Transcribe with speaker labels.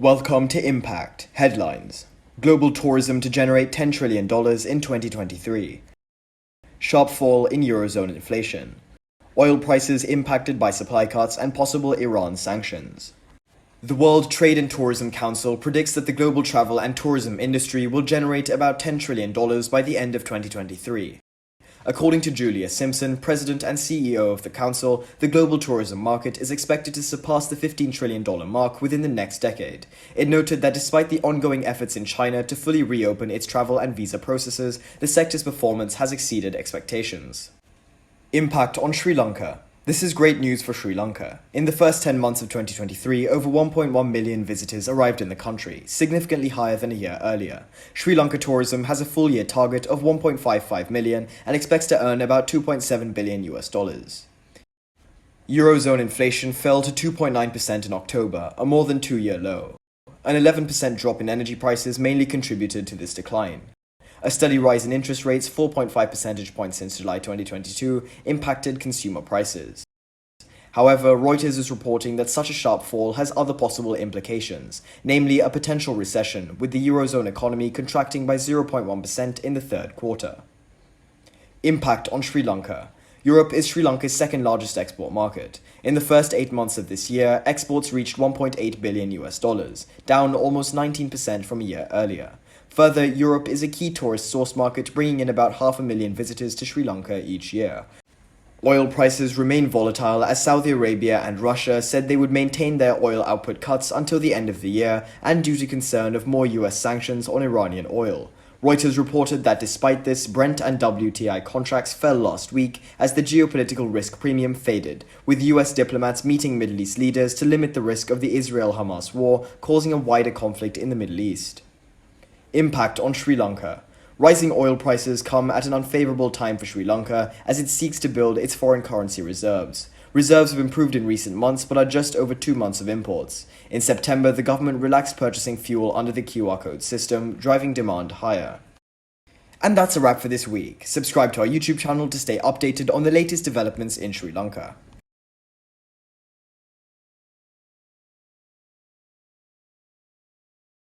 Speaker 1: Welcome to Impact Headlines. Global tourism to generate $10 trillion in 2023. Sharp fall in Eurozone inflation. Oil prices impacted by supply cuts and possible Iran sanctions. The World Trade and Tourism Council predicts that the global travel and tourism industry will generate about $10 trillion by the end of 2023. According to Julia Simpson, President and CEO of the Council, the global tourism market is expected to surpass the $15 trillion mark within the next decade. It noted that despite the ongoing efforts in China to fully reopen its travel and visa processes, the sector's performance has exceeded expectations. Impact on Sri Lanka. This is great news for Sri Lanka. In the first 10 months of 2023, over 1.1 million visitors arrived in the country, significantly higher than a year earlier. Sri Lanka tourism has a full-year target of 1.55 million and expects to earn about $2.7 billion. Eurozone inflation fell to 2.9% in October, a more than two-year low. An 11% drop in energy prices mainly contributed to this decline. A steady rise in interest rates, 4.5 percentage points since July 2022, impacted consumer prices. However, Reuters is reporting that such a sharp fall has other possible implications, namely a potential recession, with the Eurozone economy contracting by 0.1% in the third quarter. Impact on Sri Lanka. Europe is Sri Lanka's second largest export market. In the first 8 months of this year, exports reached $1.8 billion, down almost 19% from a year earlier. Further, Europe is a key tourist source market, bringing in about 500,000 visitors to Sri Lanka each year. Oil prices remain volatile as Saudi Arabia and Russia said they would maintain their oil output cuts until the end of the year, and due to concern of more US sanctions on Iranian oil. Reuters reported that despite this, Brent and WTI contracts fell last week as the geopolitical risk premium faded, with US diplomats meeting Middle East leaders to limit the risk of the Israel-Hamas war causing a wider conflict in the Middle East. Impact on Sri Lanka. Rising oil prices come at an unfavorable time for Sri Lanka as it seeks to build its foreign currency reserves. Reserves have improved in recent months but are just over 2 months of imports. In September, the government relaxed purchasing fuel under the QR code system, driving demand higher. And that's a wrap for this week. Subscribe to our YouTube channel to stay updated on the latest developments in Sri Lanka.